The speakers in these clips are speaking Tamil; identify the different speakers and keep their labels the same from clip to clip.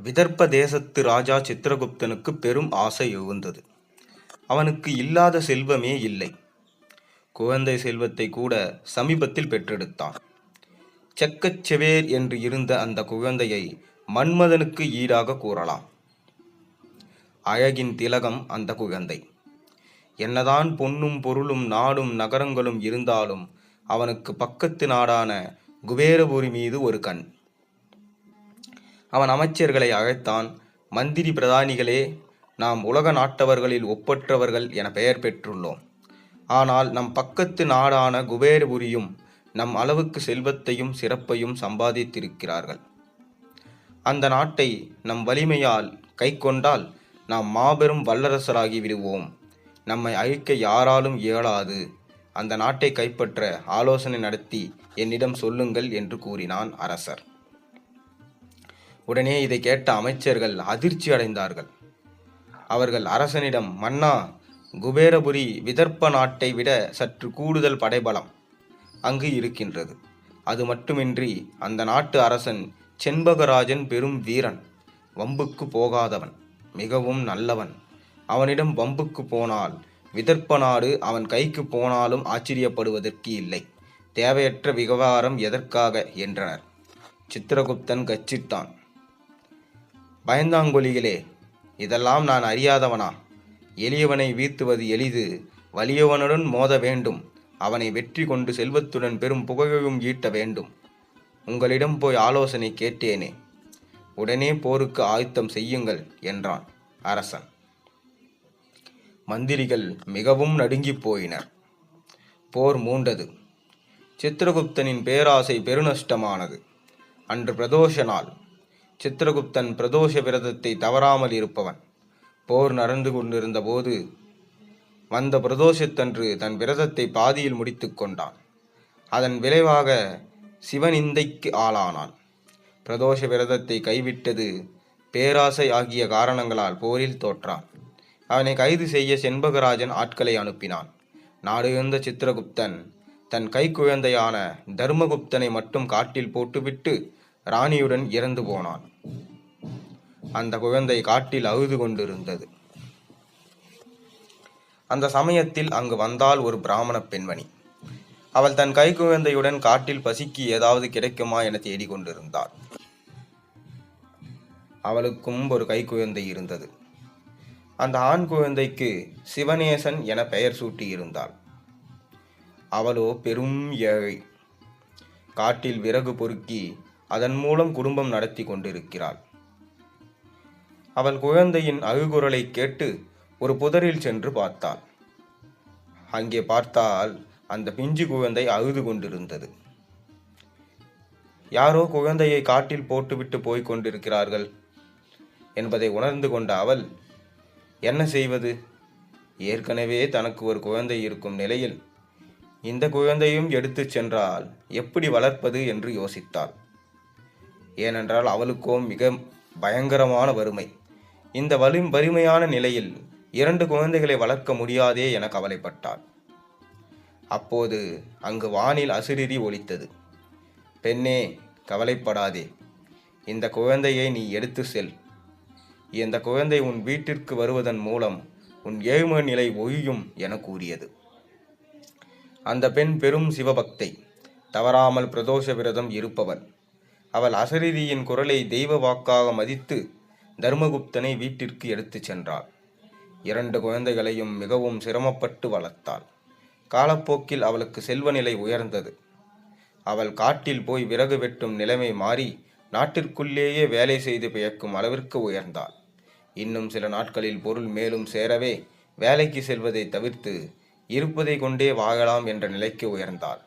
Speaker 1: விதர்ப்ப தேசத்து ராஜா சித்திரகுப்தனுக்கு பெரும் ஆசை எழுந்தது. அவனுக்கு இல்லாத செல்வமே இல்லை. குழந்தை செல்வத்தை கூட சமீபத்தில் பெற்றெடுத்தான். செக்கச் செவேர் என்று இருந்த அந்த குழந்தையை மன்மதனுக்கு ஈடாக கூறலாம். அழகின் திலகம் அந்த குழந்தை. என்னதான் பொன்னும் பொருளும் நாடும் நகரங்களும் இருந்தாலும் அவனுக்கு பக்கத்து நாடான குபேரபுரி மீது ஒரு கண். அவன் அமைச்சர்களை அழைத்தான். மந்திரி பிரதானிகளே, நாம் உலக நாட்டவர்களில் ஒப்பற்றவர்கள் என பெயர் பெற்றுள்ளோம். ஆனால் நம் பக்கத்து நாடான குபேரபுரியும் நம் அளவுக்கு செல்வத்தையும் சிறப்பையும் சம்பாதித்திருக்கிறார்கள். அந்த நாட்டை நம் வலிமையால் கை கொண்டால் நாம் மாபெரும் வல்லரசராகி விடுவோம். நம்மை அழிக்க யாராலும் இயலாது. அந்த நாட்டை கைப்பற்ற ஆலோசனை நடத்தி என்னிடம் சொல்லுங்கள் என்று கூறினான் அரசர். உடனே இதை கேட்ட அமைச்சர்கள் அதிர்ச்சி அடைந்தார்கள். அவர்கள் அரசனிடம், மன்னா, குபேரபுரி விதர்ப்ப நாட்டை விட சற்று கூடுதல் படைபலம் அங்கு இருக்கின்றது. அது மட்டுமின்றி அந்த நாட்டு அரசன் செண்பகராஜன் பெரும் வீரன், வம்புக்கு போகாதவன், மிகவும் நல்லவன். அவனிடம் வம்புக்கு போனால் விதர்ப்ப நாடு அவன் கைக்கு போனாலும் ஆச்சரியப்படுவதற்கு இல்லை. தேவையற்ற விவகாரம் எதற்காக என்றனர். சித்திரகுப்தன் கச்சித்தான். பயந்தாங்கொலிகளே, இதெல்லாம் நான் அறியாதவனா? எளியவனை வீழ்த்துவது எளிது, வலியவனுடன் மோத வேண்டும். அவனை வெற்றி கொண்டு செல்வத்துடன் பெரும் புகழையும் ஈட்ட வேண்டும். உங்களிடம் போய் ஆலோசனை கேட்டேனே, உடனே போருக்கு ஆயத்தம் செய்யுங்கள் என்றான் அரசன். மந்திரிகள் மிகவும் நடுங்கி போயினர். போர் மூண்டது. சித்திரகுப்தனின் பேராசை பெருநஷ்டமானது. அன்று பிரதோஷ நாள். சித்திரகுப்தன் பிரதோஷ விரதத்தை தவறாமல் இருப்பவன். போர் நடந்து கொண்டிருந்த போது வந்த பிரதோஷத்தன்று தன் விரதத்தை பாதியில் முடித்து கொண்டான். அதன் விளைவாக சிவனிந்தைக்கு ஆளானான். பிரதோஷ விரதத்தை கைவிட்டது பேராசை ஆகிய காரணங்களால் போரில் தோற்றான். அவனை கைது செய்ய செண்பகராஜன் ஆட்களை அனுப்பினான். நாடு இருந்த சித்திரகுப்தன் தன் கைக்குழந்தையான தர்மகுப்தனை மட்டும் காட்டில் போட்டுவிட்டு ராணியுடன் இறந்து போனான். அந்த குழந்தை காட்டில் அழுது கொண்டிருந்தது. அந்த சமயத்தில் அங்கு வந்தாள் ஒரு பிராமண பெண்மணி. அவள் தன் கைக்குழந்தையுடன் காட்டில் பசிக்கு ஏதாவது கிடைக்குமா என தேடிக்கொண்டிருந்தாள். அவளுக்கும் ஒரு கைக்குழந்தை இருந்தது. அந்த ஆண் குழந்தைக்கு சிவநேசன் என பெயர் சூட்டியிருந்தாள். அவளோ பெரும் ஏழை. காட்டில் விறகு பொறுக்கி அதன் மூலம் குடும்பம் நடத்தி கொண்டிருக்கிறாள். அவள் குழந்தையின் அழுகுரலை கேட்டு ஒரு புதரில் சென்று பார்த்தாள். அங்கே பார்த்தால் அந்த பிஞ்சு குழந்தை அழுது கொண்டிருந்தது. யாரோ குழந்தையை காட்டில் போட்டுவிட்டு போய்க் கொண்டிருக்கிறார்கள் என்பதை உணர்ந்து கொண்ட அவள், என்ன செய்வது? ஏற்கனவே தனக்கு ஒரு குழந்தை இருக்கும் நிலையில் இந்த குழந்தையும் எடுத்து சென்றால் எப்படி வளர்ப்பது என்று யோசித்தாள். ஏனென்றால் அவளுக்கோ மிக பயங்கரமான வறுமை. இந்த வறுமையான நிலையில் 2 குழந்தைகளை வளர்க்க முடியாதே என கவலைப்பட்டாள். அப்போது அங்கு வானில் அசிரிரி ஒலித்தது. பெண்ணே, கவலைப்படாதே. இந்த குழந்தையை நீ எடுத்து செல். இந்த குழந்தை உன் வீட்டிற்கு வருவதன் மூலம் உன் ஏழ்மை நிலை ஒழியும் என கூறியது. அந்த பெண் பெரும் சிவபக்தை, தவறாமல் பிரதோஷ விரதம் இருப்பவள். அவள் அசரீரியின் குரலை தெய்வ வாக்காக மதித்து தர்மகுப்தனை வீட்டிற்கு எடுத்துச் சென்றாள். 2 குழந்தைகளையும் மிகவும் சிரமப்பட்டு வளர்த்தாள். காலப்போக்கில் அவளுக்கு செல்வநிலை உயர்ந்தது. அவள் காட்டில் போய் விறகு வெட்டும் நிலைமை மாறி நாட்டிற்குள்ளேயே வேலை செய்து பிழைக்கும் அளவிற்கு உயர்ந்தாள். இன்னும் சில நாட்களில் பொருள் மேலும் சேரவே வேலைக்கு செல்வதை தவிர்த்து இருப்பதை கொண்டே வாழலாம் என்ற நிலைக்கு உயர்ந்தாள்.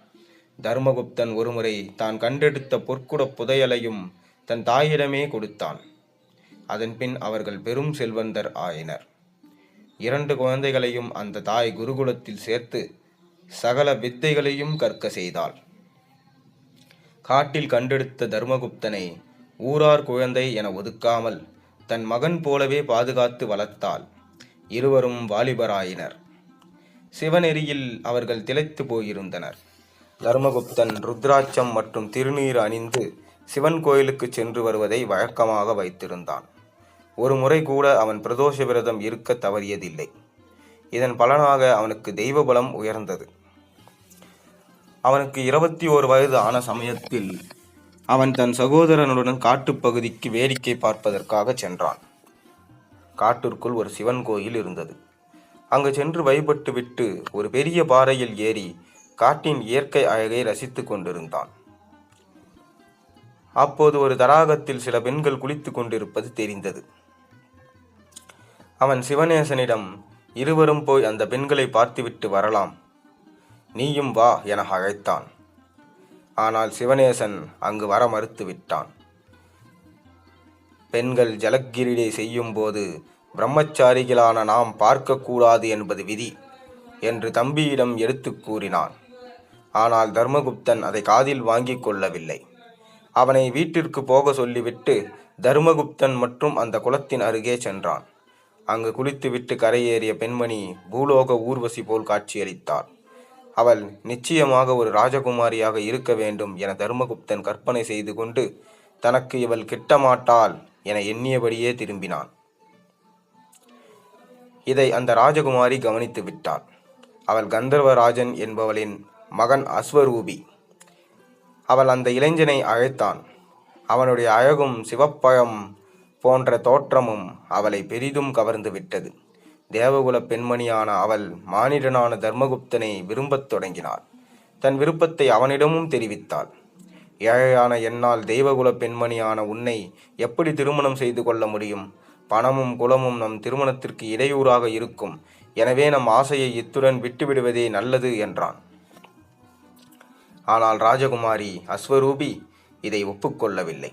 Speaker 1: தர்மகுப்தன் ஒருமுறை தான் கண்டெடுத்த பொற்குட புதையலையும் தன் தாயிடமே கொடுத்தான். அதன் பின் அவர்கள் பெரும் செல்வந்தர் ஆயினர். 2 குழந்தைகளையும் அந்த தாய் குருகுலத்தில் சேர்த்து சகல வித்தைகளையும் கற்க செய்தாள். காட்டில் கண்டெடுத்த தர்மகுப்தனை ஊரார் குழந்தை என ஒதுக்காமல் தன் மகன் போலவே பாதுகாத்து வளர்த்தாள். இருவரும் வாலிபராயினர். சிவநெறியில் அவர்கள் திளைத்து போயிருந்தனர். தர்மகுப்தன் ருத்ராட்சம் மற்றும் திருநீர் அணிந்து சிவன் கோயிலுக்கு சென்று வருவதை வழக்கமாக வைத்திருந்தான். ஒரு முறை கூட அவன் பிரதோஷ விரதம் இருக்க தவறியதில்லை. இதன் பலனாக அவனுக்கு தெய்வ பலம் உயர்ந்தது. அவனுக்கு 21 வயது ஆன சமயத்தில் அவன் தன் சகோதரனுடன் காட்டுப்பகுதிக்கு வேடிக்கை பார்ப்பதற்காக சென்றான். காட்டிற்குள் ஒரு சிவன் கோயில் இருந்தது. அங்கு சென்று வழிபட்டு விட்டு ஒரு பெரிய பாறையில் ஏறி காட்டின் இயற்கை அழகை ரசித்து கொண்டிருந்தான். அப்போது ஒரு தடாகத்தில் சில பெண்கள் குளித்து கொண்டிருப்பது தெரிந்தது. அவன் சிவநேசனிடம், இருவரும் போய் அந்த பெண்களை பார்த்துவிட்டு வரலாம், நீயும் வா என அழைத்தான். ஆனால் சிவநேசன் அங்கு வர மறுத்து விட்டான். பெண்கள் ஜலக்கிரீடை செய்யும் போது பிரம்மச்சாரிகளான நாம் பார்க்கக்கூடாது என்பது விதி என்று தம்பியிடம் எடுத்து கூறினான். ஆனால் தர்மகுப்தன் அதை காதில் வாங்கி கொள்ளவில்லை. அவனை வீட்டிற்கு போக சொல்லிவிட்டு தர்மகுப்தன் மற்றும் அந்த குளத்தின் அருகே சென்றான். அங்கு குளித்துவிட்டு கரையேறிய பெண்மணி பூலோக ஊர்வசி போல் காட்சியளித்தாள். அவள் நிச்சயமாக ஒரு ராஜகுமாரியாக இருக்க வேண்டும் என தர்மகுப்தன் கற்பனை செய்து கொண்டு தனக்கு இவள் கிட்டமாட்டாள் என எண்ணியபடியே திரும்பினான். இதை அந்த ராஜகுமாரி கவனித்து விட்டாள். அவள் கந்தர்வராஜன் என்பவளின் மகன் அஸ்வரூபி. அவள் அந்த இளைஞனை அழைத்தான். அவனுடைய அழகும் சிவப்பழம் போன்ற தோற்றமும் அவளை பெரிதும் கவர்ந்து விட்டது. தேவகுல பெண்மணியான அவள் மானிடனான தர்மகுப்தனை விரும்பத் தொடங்கினாள். தன் விருப்பத்தை அவனிடமும் தெரிவித்தாள். ஏழையான என்னால் தெய்வகுல பெண்மணியான உன்னை எப்படி திருமணம் செய்து கொள்ள முடியும்? பணமும் குலமும் நம் திருமணத்திற்கு இடையூறாக இருக்கும். எனவே நம் ஆசையை இத்துடன் விட்டுவிடுவதே நல்லது என்றான். ஆனால் ராஜகுமாரி அஸ்வரூபி இதை ஒப்புக்கொள்ளவில்லை.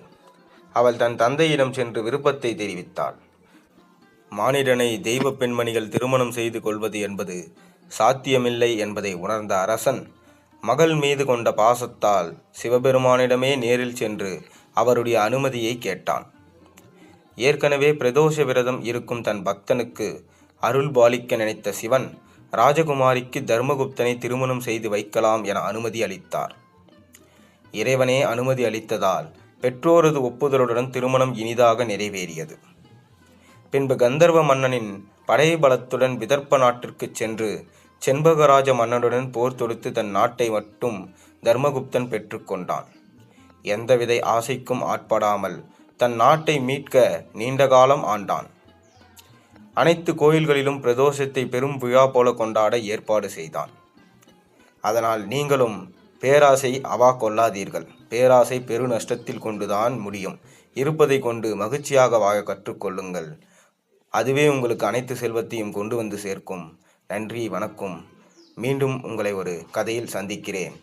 Speaker 1: அவள் தன் தந்தையிடம் சென்று விருப்பத்தை தெரிவித்தாள். மானிடனை தெய்வ பெண்மணிகள் திருமணம் செய்து கொள்வது என்பது சாத்தியமில்லை என்பதை உணர்ந்த அரசன் மகள் மீது கொண்ட பாசத்தால் சிவபெருமானிடமே நேரில் சென்று அவருடைய அனுமதியை கேட்டான். ஏற்கனவே பிரதோஷ விரதம் இருக்கும் தன் பக்தனுக்கு அருள் பாலிக்க நினைத்த சிவன் ராஜகுமாரிக்கு தர்மகுப்தனை திருமணம் செய்து வைக்கலாம் என அனுமதி அளித்தார். இறைவனே அனுமதி அளித்ததால் பெற்றோரது ஒப்புதலுடன் திருமணம் இனிதாக நிறைவேறியது. பின்பு கந்தர்வ மன்னனின் படைபலத்துடன் விதர்ப்ப நாட்டிற்கு சென்று செண்பகராஜ மன்னனுடன் போர் தொடுத்து தன் நாட்டை மட்டும் தர்மகுப்தன் பெற்றுக்கொண்டான். எந்தவித ஆசைக்கும் ஆட்படாமல் தன் நாட்டை மீட்க நீண்ட காலம் ஆண்டான். அனைத்து கோயில்களிலும் பிரதோஷத்தை பெரும் விழா போல கொண்டாட ஏற்பாடு செய்தான். அதனால் நீங்களும் பேராசை அவா கொள்ளாதீர்கள். பேராசை பெரு நஷ்டத்தில் கொண்டுதான் முடியும். இருப்பதை கொண்டு மகிழ்ச்சியாக வாழ கற்றுக்கொள்ளுங்கள். அதுவே உங்களுக்கு அனைத்து செல்வத்தையும் கொண்டு வந்து சேர்க்கும். நன்றி, வணக்கம். மீண்டும் உங்களை ஒரு கதையில் சந்திக்கிறேன்.